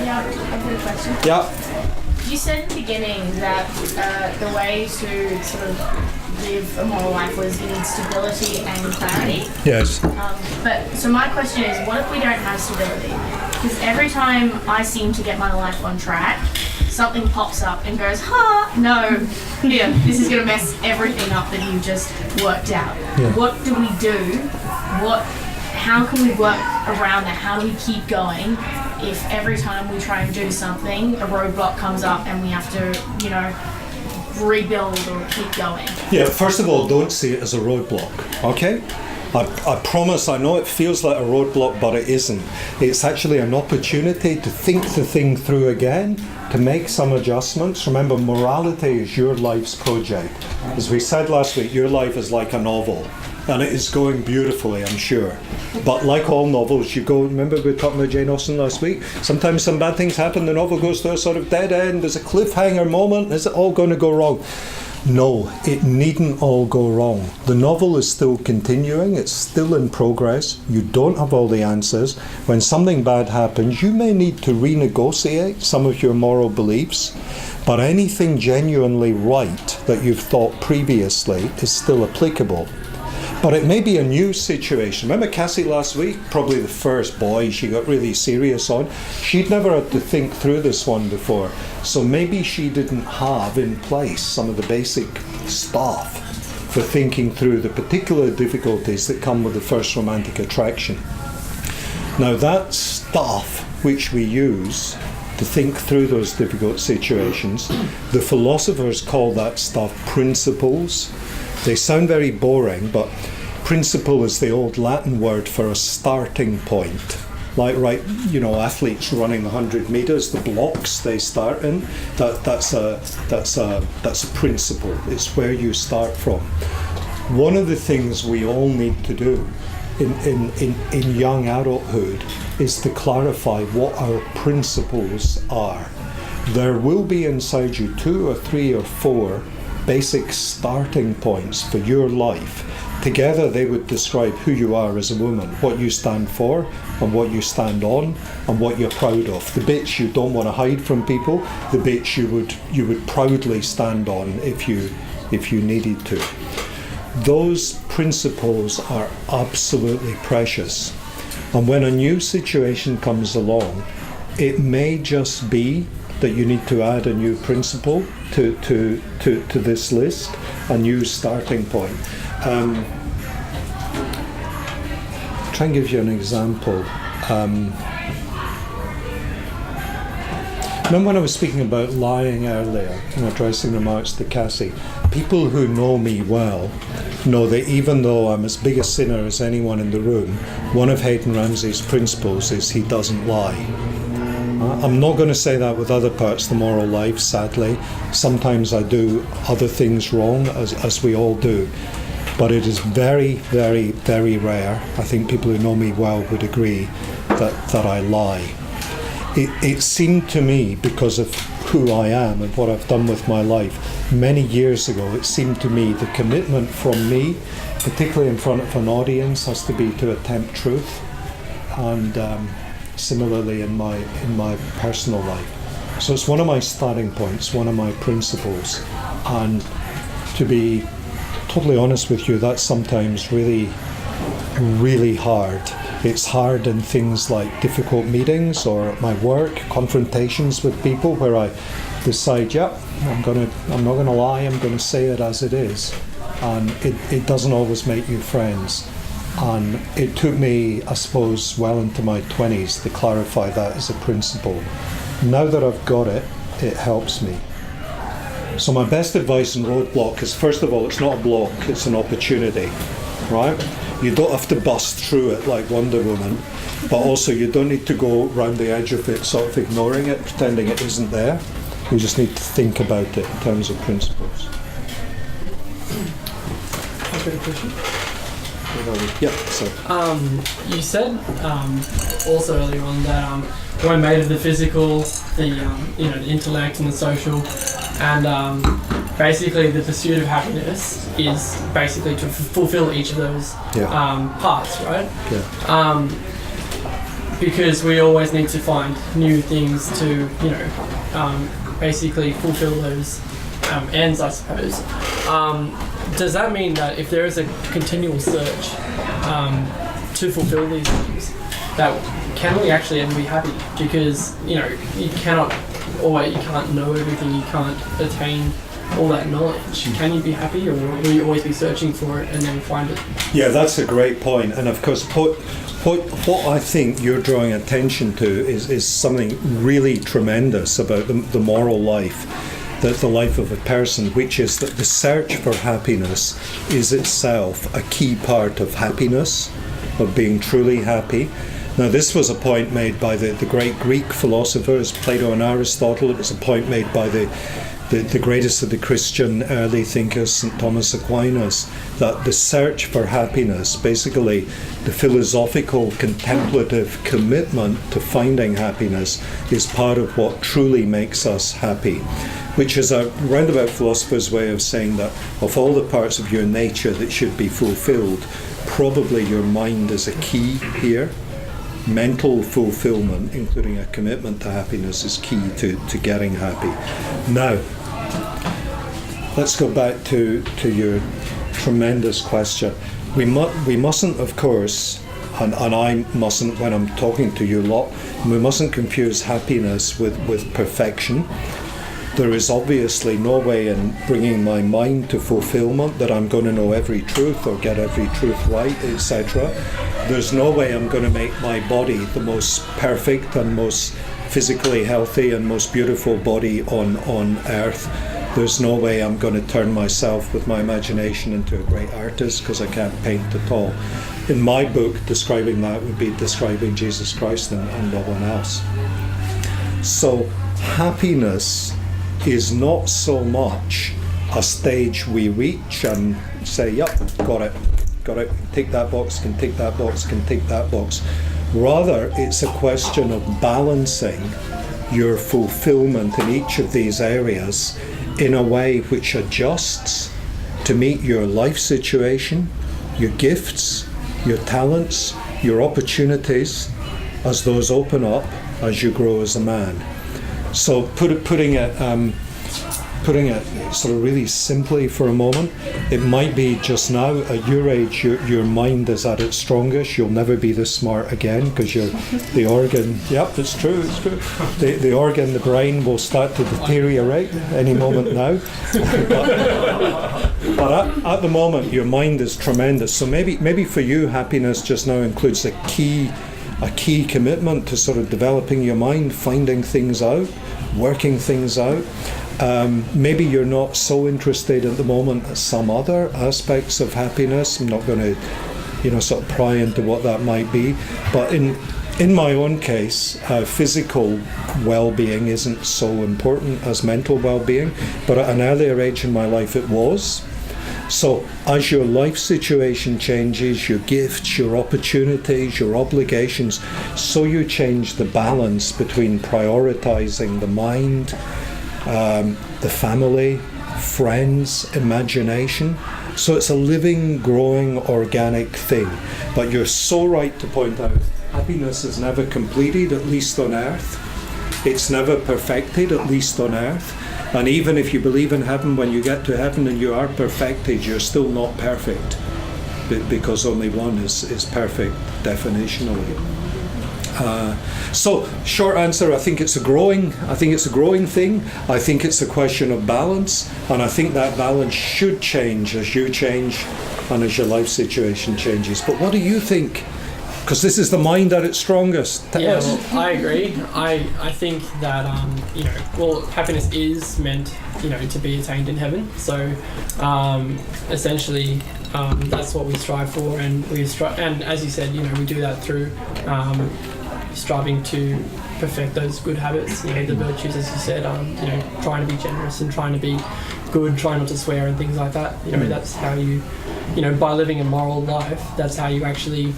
Yeah, I've got a question. Yeah. You said in the beginning that the way to sort of live a moral life was you need stability and clarity. Yes. So my question is, what if we don't have stability? Because every time I seem to get my life on track, something pops up and goes, no, here, this is going to mess everything up that you just worked out. Yeah. What do we do? How can we work around that? How do we keep going if every time we try and do something, a roadblock comes up and we have to, rebuild or keep going? Yeah, first of all, don't see it as a roadblock, okay? I promise, I know it feels like a roadblock, but it isn't. It's actually an opportunity to think the thing through again, to make some adjustments. Remember, morality is your life's project. As we said last week, your life is like a novel, and it is going beautifully, I'm sure. But like all novels, remember we were talking about Jane Austen last week? Sometimes some bad things happen, the novel goes to a sort of dead end, there's a cliffhanger moment, is it all going to go wrong? No, it needn't all go wrong. The novel is still continuing, it's still in progress, you don't have all the answers. When something bad happens, you may need to renegotiate some of your moral beliefs, but anything genuinely right that you've thought previously is still applicable. But it may be a new situation. Remember Cassie last week? Probably the first boy she got really serious on. She'd never had to think through this one before. So maybe she didn't have in place some of the basic stuff for thinking through the particular difficulties that come with the first romantic attraction. Now that stuff which we use to think through those difficult situations, the philosophers call that stuff principles. They sound very boring, but principle is the old Latin word for a starting point. Like, athletes running 100 meters, the blocks they start in, that's a principle. It's where you start from. One of the things we all need to do in young adulthood is to clarify what our principles are. There will be inside you 2 or 3 or 4 basic starting points for your life. Together they would describe who you are as a woman, what you stand for and what you stand on and what you're proud of. The bits you don't want to hide from people, the bits you would proudly stand on if you needed to. Those principles are absolutely precious. And when a new situation comes along, it may just be that you need to add a new principle to this list, a new starting point. Try and give you an example. Remember when I was speaking about lying earlier, addressing remarks to Cassie? People who know me well know that even though I'm as big a sinner as anyone in the room, one of Hayden Ramsey's principles is he doesn't lie. I'm not going to say that with other parts of the moral life, sadly. Sometimes I do other things wrong, as we all do. But it is very, very, very rare. I think people who know me well would agree that I lie. It seemed to me, because of who I am and what I've done with my life, many years ago, it seemed to me the commitment from me, particularly in front of an audience, has to be to attempt truth. And similarly in my personal life. So it's one of my starting points, one of my principles. And to be totally honest with you, that's sometimes really, really hard. It's hard in things like difficult meetings or at my work, confrontations with people where I decide, I'm not gonna lie, I'm gonna say it as it is. And it doesn't always make you friends. And it took me, I suppose, well into my 20s to clarify that as a principle. Now that I've got it, it helps me. So my best advice in roadblock is, first of all, it's not a block, it's an opportunity, right? You don't have to bust through it like Wonder Woman, but also you don't need to go round the edge of it, sort of ignoring it, pretending it isn't there. You just need to think about it in terms of principles. Okay, question. Yeah, so. You said also earlier on that we're made of the physical, the intellect and the social, and basically the pursuit of happiness is basically to fulfill each of those parts, right? Yeah. because we always need to find new things to, basically fulfill those ends, I suppose. Does that mean that if there is a continual search to fulfill these things, that can we actually ever be happy? Because, you can't know everything, you can't attain all that knowledge. Can you be happy, or will you always be searching for it and then find it? Yeah, that's a great point. And of course, what I think you're drawing attention to is something really tremendous about the moral life, the life of a person, which is that the search for happiness is itself a key part of happiness, of being truly happy. Now, this was a point made by the great Greek philosophers, Plato and Aristotle. It was a point made by the greatest of the Christian early thinkers, St. Thomas Aquinas, that the search for happiness, basically the philosophical contemplative commitment to finding happiness, is part of what truly makes us happy, which is a roundabout philosopher's way of saying that of all the parts of your nature that should be fulfilled, probably your mind is a key here. Mental fulfillment, including a commitment to happiness, is key to getting happy. Now, let's go back to your tremendous question. We mustn't, of course, and I mustn't when I'm talking to you lot, we mustn't confuse happiness with perfection. There is obviously no way in bringing my mind to fulfillment that I'm going to know every truth or get every truth right, etc. There's no way I'm going to make my body the most perfect and most physically healthy and most beautiful body on earth. There's no way I'm going to turn myself with my imagination into a great artist because I can't paint at all. In my book, describing that would be describing Jesus Christ and no one else. So happiness is not so much a stage we reach and say, yep, got it, tick that box, can tick that box, can tick that box. Rather, it's a question of balancing your fulfillment in each of these areas in a way which adjusts to meet your life situation, your gifts, your talents, your opportunities as those open up as you grow as a man. So putting it sort of really simply for a moment, it might be just now at your age your mind is at its strongest. You'll never be this smart again because the organ. Yep, it's true. The organ, the brain, will start to deteriorate any moment now. But at the moment, your mind is tremendous. So maybe for you, happiness just now includes a key commitment to sort of developing your mind, finding things out, working things out. Maybe you're not so interested at the moment as some other aspects of happiness. I'm not going to, sort of pry into what that might be. But in my own case, physical well-being isn't so important as mental well-being. But at an earlier age in my life, it was. So as your life situation changes, your gifts, your opportunities, your obligations, so you change the balance between prioritizing the mind, the family, friends, imagination. So it's a living, growing, organic thing. But you're so right to point out, happiness is never completed, at least on earth. It's never perfected, at least on earth. And even if you believe in heaven, when you get to heaven and you are perfected, you're still not perfect, because only one is perfect definitionally. So short answer, I think it's a growing thing. I think it's a question of balance, and I think that balance should change as you change and as your life situation changes. But what do you think? Because this is the mind at its strongest. Well, I agree. I think that happiness is meant to be attained in heaven. So essentially that's what we strive for, and and as you said, we do that through striving to perfect those good habits, the virtues, as you said, trying to be generous and trying to be good, trying not to swear and things like that. That's how you by living a moral life, that's how you actually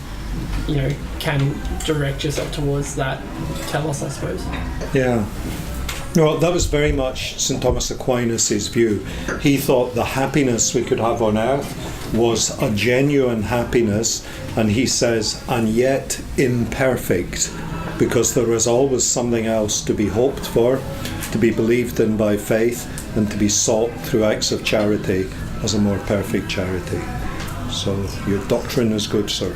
can direct yourself towards that telos, I suppose. Yeah. No, that was very much St. Thomas Aquinas' view. He thought the happiness we could have on earth was a genuine happiness, and he says, and yet imperfect, because there is always something else to be hoped for, to be believed in by faith, and to be sought through acts of charity as a more perfect charity. So your doctrine is good, sir.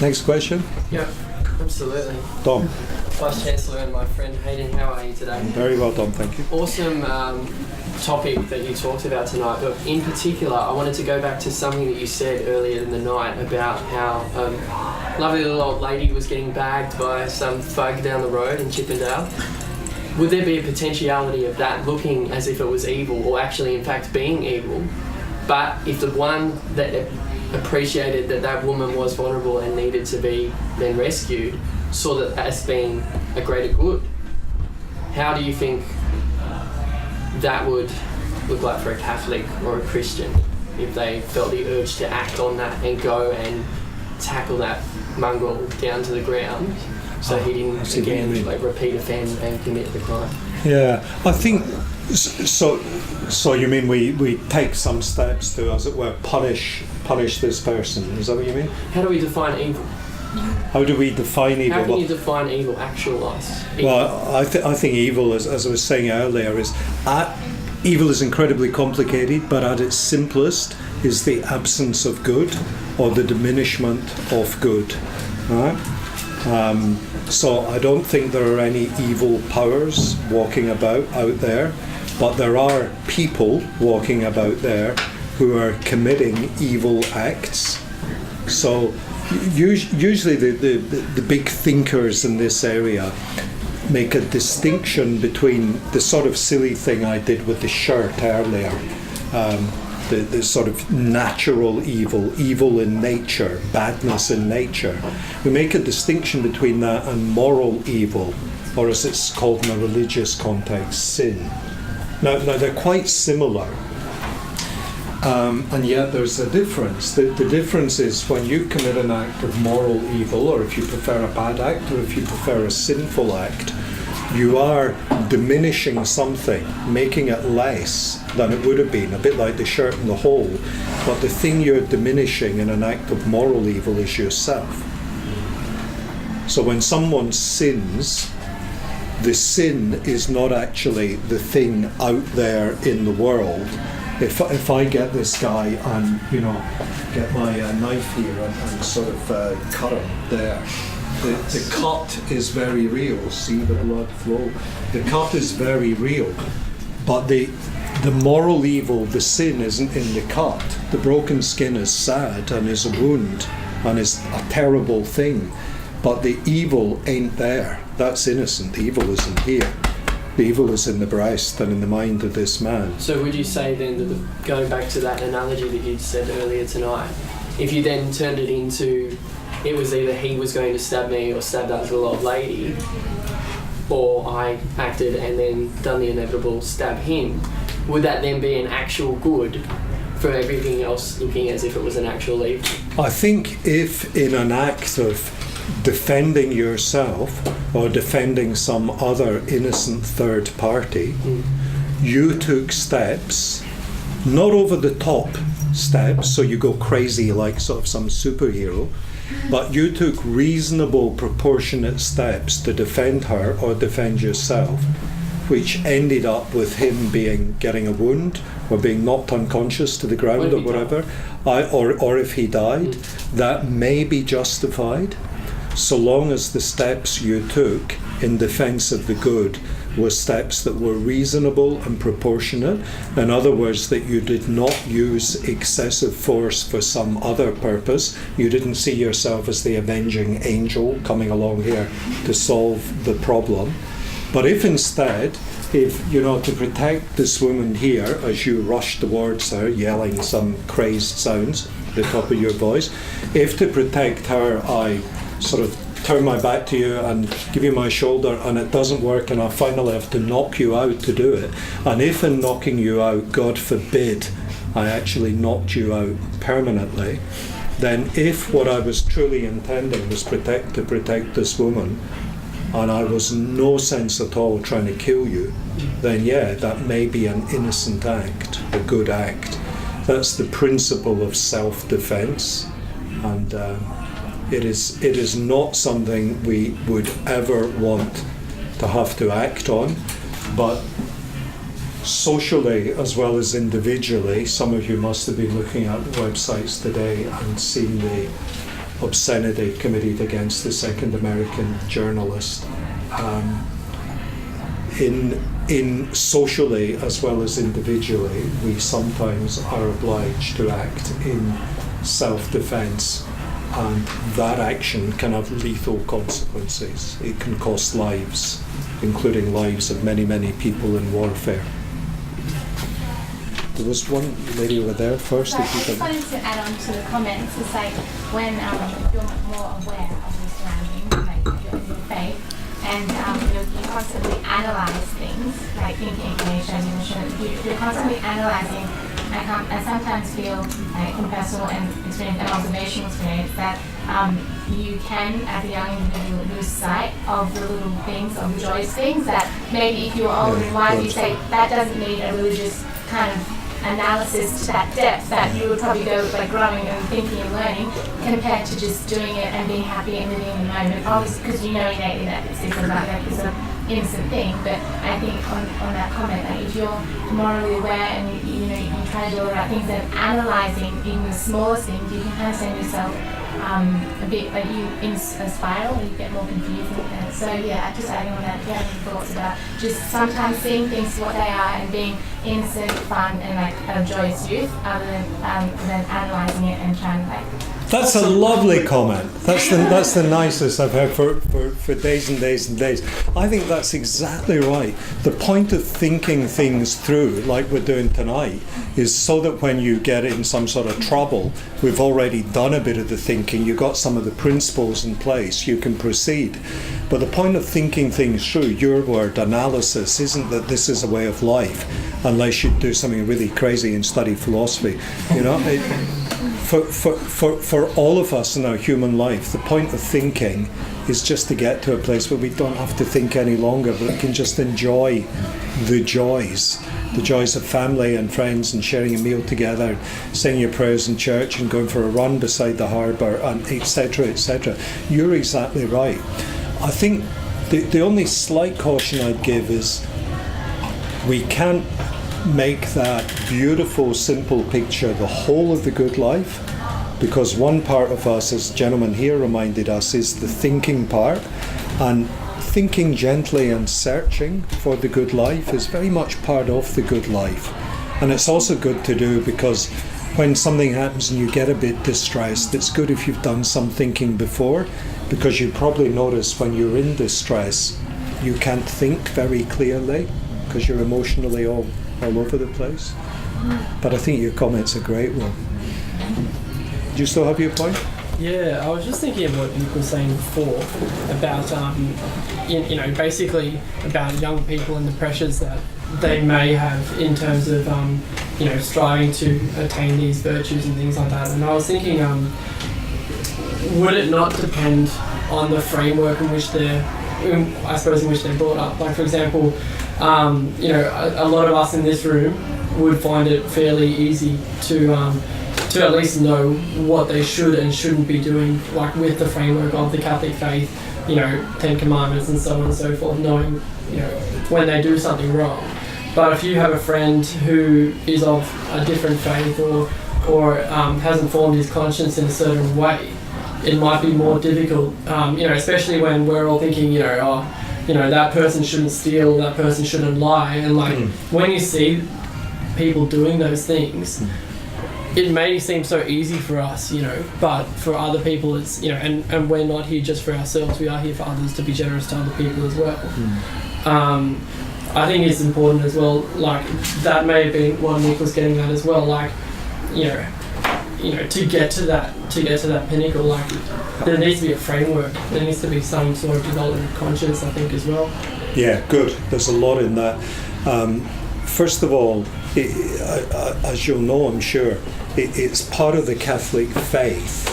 Next question. Yeah, absolutely. Dom. Vice Chancellor and my friend Hayden, how are you today? Very well done, thank you. Awesome topic that you talked about tonight, but in particular I wanted to go back to something that you said earlier in the night about how lovely little old lady was getting bagged by some thug down the road in Chippendale. Would there be a potentiality of that looking as if it was evil, or actually in fact being evil, but if the one that appreciated that that woman was vulnerable and needed to be then rescued saw that as being a greater good? How do you think that would look like for a Catholic or a Christian if they felt the urge to act on that and go and tackle that mongrel down to the ground so he didn't again repeat offend and commit the crime? Yeah, I think so you mean we take some steps to, as it were, punish this person, is that what you mean? How do we define evil? How do we define evil? How can you define evil, actualise evil? Well, I think evil, as I was saying earlier, evil is incredibly complicated, but at its simplest is the absence of good or the diminishment of good. Right? So I don't think there are any evil powers walking about out there, but there are people walking about there who are committing evil acts. So usually the big thinkers in this area make a distinction between the sort of silly thing I did with the shirt earlier, the sort of natural evil in nature, badness in nature. We make a distinction between that and moral evil, or as it's called in a religious context, sin. Now they're quite similar, and yet there's a difference. The difference is when you commit an act of moral evil, or if you prefer a bad act, or if you prefer a sinful act, you are diminishing something, making it less than it would have been, a bit like the shirt in the hole. But the thing you're diminishing in an act of moral evil is yourself. So when someone sins, the sin is not actually the thing out there in the world. If I get this guy and get my knife here and sort of cut him there, the cut is very real. See the blood flow. The cut is very real, but the moral evil, the sin, isn't in the cut. The broken skin is sad and is a wound and is a terrible thing, but the evil ain't there. That's innocent. The evil isn't here. The evil is in the breast and in the mind of this man. So would you say then that going back to that analogy that you said earlier tonight, if you then turned it into it was either he was going to stab me or stab that little old lady, or I acted and then done the inevitable, stab him, would that then be an actual good for everything else looking as if it was an actual evil? I think if in an act of defending yourself or defending some other innocent third party, you took steps, not over the top steps, so you go crazy like sort of some superhero, but you took reasonable, proportionate steps to defend her or defend yourself, which ended up with him getting a wound or being knocked unconscious to the ground or whatever, or if he died, that may be justified, so long as the steps you took in defence of the good were steps that were reasonable and proportionate. In other words, that you did not use excessive force for some other purpose. You didn't see yourself as the avenging angel coming along here to solve the problem. But if instead, to protect this woman here, as you rush towards her, yelling some crazed sounds at the top of your voice, if to protect her I sort of turn my back to you and give you my shoulder and it doesn't work and I finally have to knock you out to do it, and if in knocking you out, God forbid, I actually knocked you out permanently, then if what I was truly intending was to protect this woman, and I was no sense at all trying to kill you, then yeah, that may be an innocent act, a good act. That's the principle of self-defense, and it is not something we would ever want to have to act on, but socially as well as individually, some of you must have been looking at the websites today and seen the obscenity committed against the second American journalist. In socially as well as individually, we sometimes are obliged to act in self-defense, and that action can have lethal consequences. It can cost lives, including lives of many, many people in warfare. There was one lady over there first. Sorry, I just wanted to add on to the comments. It's like when you're more aware of your surroundings, like your faith, and you constantly analyze things, like thinking, you're constantly analyzing. I sometimes feel like in personal and experience and observational experience that you can, as a young individual, lose sight of the little things, of the joyous things that maybe if you were older and wise, you say that doesn't need a religious kind of analysis to that depth that you would probably go with, like growing and thinking and learning, compared to just doing it and being happy and living in the moment. Obviously, because you know innately that it's about that it's an innocent thing. But I think on that comment, like if you're morally aware and you try to do all the right things and analysing even the smallest things, you can kind of send yourself a bit like you in a spiral and you get more confused. And so yeah, just adding on that, if you have any thoughts about just sometimes seeing things for what they are and being innocent, fun, and like a joyous youth, other than analysing it and trying to like. That's a lovely comment. That's the nicest I've heard for days and days and days. I think that's exactly right. The point of thinking things through, like we're doing tonight, is so that when you get in some sort of trouble, we've already done a bit of the thinking, you've got some of the principles in place, you can proceed. But the point of thinking things through, your word, analysis, isn't that this is a way of life, unless you do something really crazy and study philosophy. You know, for all of us in our human life, the point of thinking is just to get to a place where we don't have to think any longer, but we can just enjoy the joys of family and friends and sharing a meal together, saying your prayers in church and going for a run beside the harbour, and etc., etc. You're exactly right. I think the only slight caution I'd give is we can't make that beautiful, simple picture the whole of the good life, because one part of us, as the gentleman here reminded us, is the thinking part, and thinking gently and searching for the good life is very much part of the good life. And it's also good to do because when something happens and you get a bit distressed, it's good if you've done some thinking before, because you probably notice when you're in distress you can't think very clearly because you're emotionally all over the place. But I think your comment's a great one. Do you still have your point? Yeah, I was just thinking of what Nick was saying before about, basically about young people and the pressures that they may have in terms of, striving to attain these virtues and things like that. And I was thinking, would it not depend on the framework in which they're brought up? Like, for example, a lot of us in this room would find it fairly easy to at least know what they should and shouldn't be doing, like with the framework of the Catholic faith, 10 Commandments and so on and so forth, knowing, when they do something wrong. But if you have a friend who is of a different faith or hasn't formed his conscience in a certain way, it might be more difficult, especially when we're all thinking, that person shouldn't steal, that person shouldn't lie, and when you see people doing those things, it may seem so easy for us, but for other people it's, and we're not here just for ourselves, we are here for others, to be generous to other people as well. I think it's important as well, like, that may have been what Nick was getting at as well, like, to get to that pinnacle, like, there needs to be a framework, there needs to be some sort of development of conscience, I think, as well. Yeah, good. There's a lot in that. First of all, as you'll know, I'm sure, it's part of the Catholic faith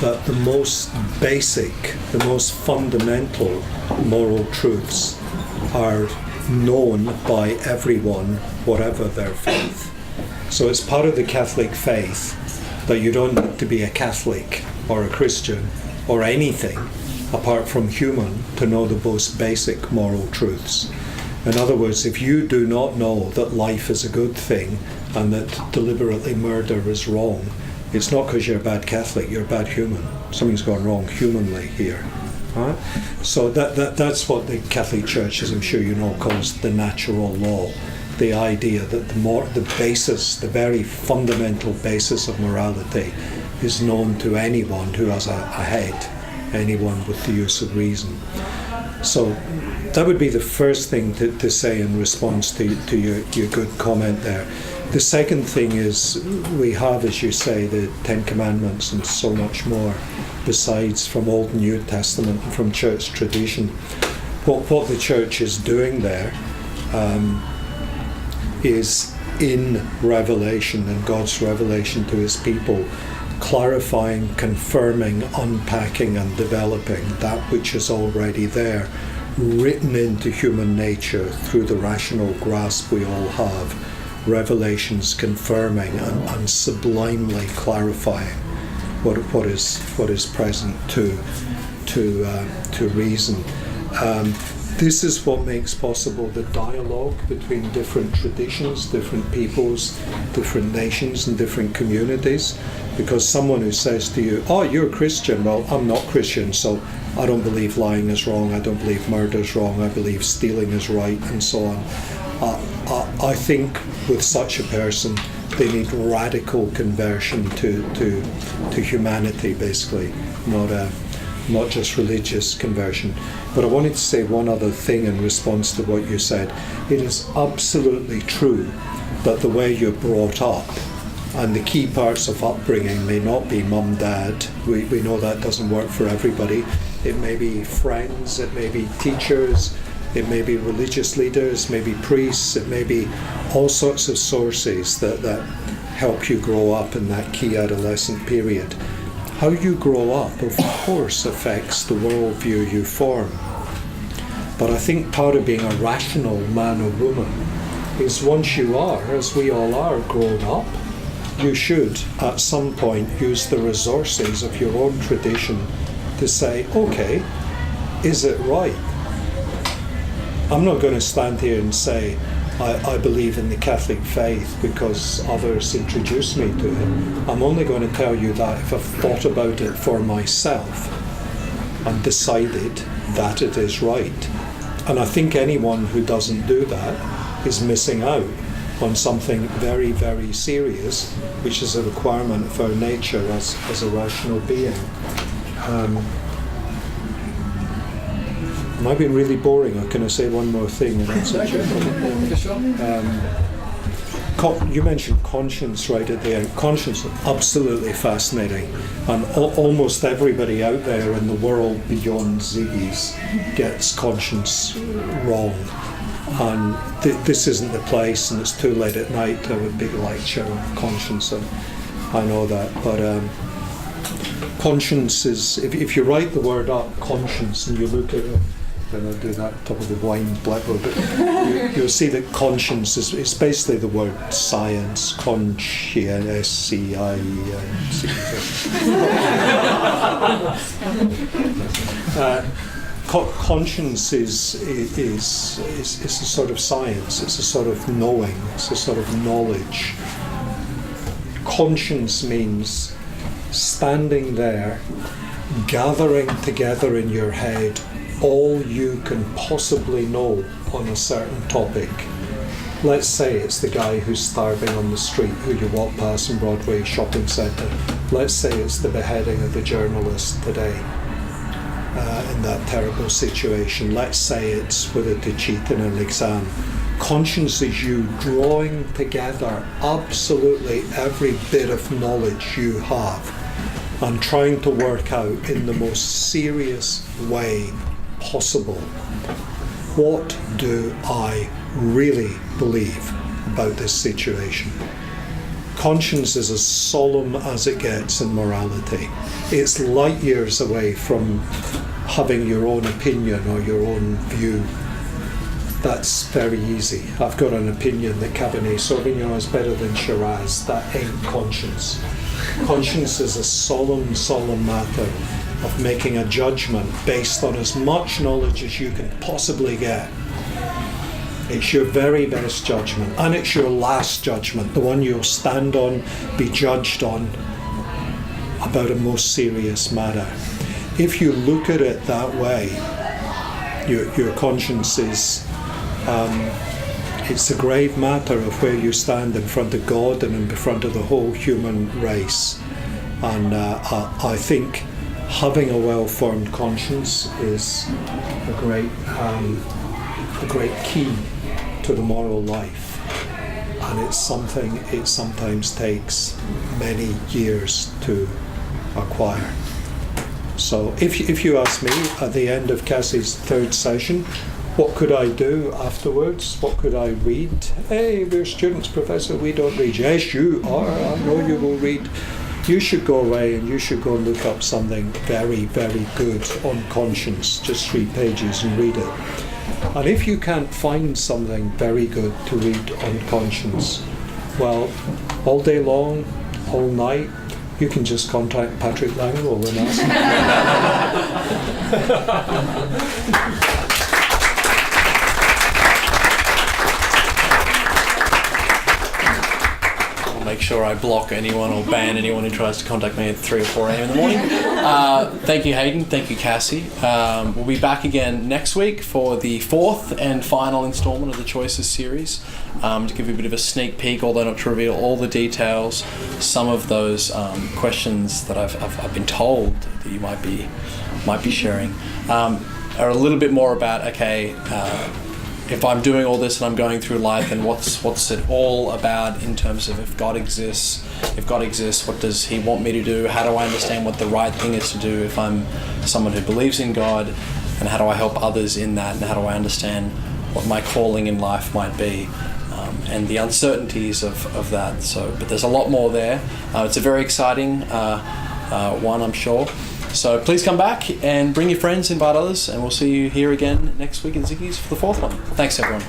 that the most basic, the most fundamental moral truths are known by everyone, whatever their faith. So it's part of the Catholic faith that you don't need to be a Catholic or a Christian or anything apart from human to know the most basic moral truths. In other words, if you do not know that life is a good thing and that deliberately murder is wrong, it's not because you're a bad Catholic, you're a bad human. Something's gone wrong humanly here. Right? So that's what the Catholic Church, as I'm sure you know, calls the natural law. The idea that the basis, the very fundamental basis of morality is known to anyone who has a head, anyone with the use of reason. So that would be the first thing to say in response to your good comment there. The second thing is we have, as you say, the Ten Commandments and so much more besides from Old and New Testament and from church tradition. What the church is doing there is in revelation and God's revelation to his people, clarifying, confirming, unpacking and developing that which is already there, written into human nature through the rational grasp we all have. Revelations confirming and sublimely clarifying what is present to reason. This is what makes possible the dialogue between different traditions, different peoples, different nations and different communities. Because someone who says to you, oh, you're a Christian, well, I'm not Christian, so I don't believe lying is wrong, I don't believe murder is wrong, I believe stealing is right, and so on. I think with such a person, they need radical conversion to humanity, basically, not just religious conversion. But I wanted to say one other thing in response to what you said. It is absolutely true that the way you're brought up, and the key parts of upbringing may not be mum, dad. We know that doesn't work for everybody. It may be friends, it may be teachers, it may be religious leaders, maybe priests, it may be all sorts of sources that help you grow up in that key adolescent period. How you grow up, of course, affects the worldview you form. But I think part of being a rational man or woman is once you are, as we all are, grown up, you should at some point use the resources of your own tradition to say, okay, is it right? I'm not going to stand here and say I believe in the Catholic faith because others introduced me to it. I'm only going to tell you that if I've thought about it for myself and decided that it is right. And I think anyone who doesn't do that is missing out on something very, very serious, which is a requirement of our nature as a rational being. Am I being really boring, or can I say one more thing? You mentioned conscience right at the end. Conscience, absolutely fascinating. And almost everybody out there in the world beyond Zigi's gets conscience wrong. And this isn't the place, and it's too late at night to have a big lecture on conscience, and I know that. But conscience is, if you write the word up, conscience, and you look at it, then I'll do that on top of the wine blackboard, but you'll see that conscience is basically the word science, conscience is a sort of science, it's a sort of knowing, it's a sort of knowledge. Conscience means standing there, gathering together in your head all you can possibly know on a certain topic. Let's say it's the guy who's starving on the street who you walk past in Broadway shopping centre. Let's say it's the beheading of the journalist today in that terrible situation. Let's say it's whether to cheat in an exam. Conscience is you drawing together absolutely every bit of knowledge you have and trying to work out in the most serious way possible, what do I really believe about this situation? conscience is as solemn as it gets in morality. It's light years away from having your own opinion or your own view. That's very easy. I've got an opinion that Cabernet Sauvignon is better than Shiraz. That ain't conscience. Conscience is a solemn, solemn matter of making a judgment based on as much knowledge as you can possibly get. It's your very best judgment, and it's your last judgment, the one you'll stand on, be judged on about a most serious matter. If you look at it that way, your conscience is, it's a grave matter of where you stand in front of God and in front of the whole human race. And I think having a well-formed conscience is a great key to the moral life, and it's something it sometimes takes many years to acquire. So if you ask me at the end of Cassie's third session, what could I do afterwards? What could I read? Hey, we're students, Professor, we don't read. Yes, you are. I know you will read. You should go away and you should go and look up something very, very good on conscience, just 3 pages, and read it. And if you can't find something very good to read on conscience, well, all day long, all night, you can just contact Patrick Langrell and ask him. Make sure I block anyone or ban anyone who tries to contact me at 3 or 4 a.m. in the morning. Thank you, Hayden. Thank you, Cassie. We'll be back again next week for the 4th and final instalment of the Choicez series, to give you a bit of a sneak peek, although not to reveal all the details. Some of those questions that I've been told that you might be sharing are a little bit more about, if I'm doing all this and I'm going through life, and what's it all about in terms of if God exists, what does he want me to do? How do I understand what the right thing is to do if I'm someone who believes in God? And how do I help others in that? And how do I understand what my calling in life might be? And the uncertainties of that. But there's a lot more there. It's a very exciting one, I'm sure. So please come back and bring your friends, invite others, and we'll see you here again next week in Zigi's for the 4th one. Thanks, everyone.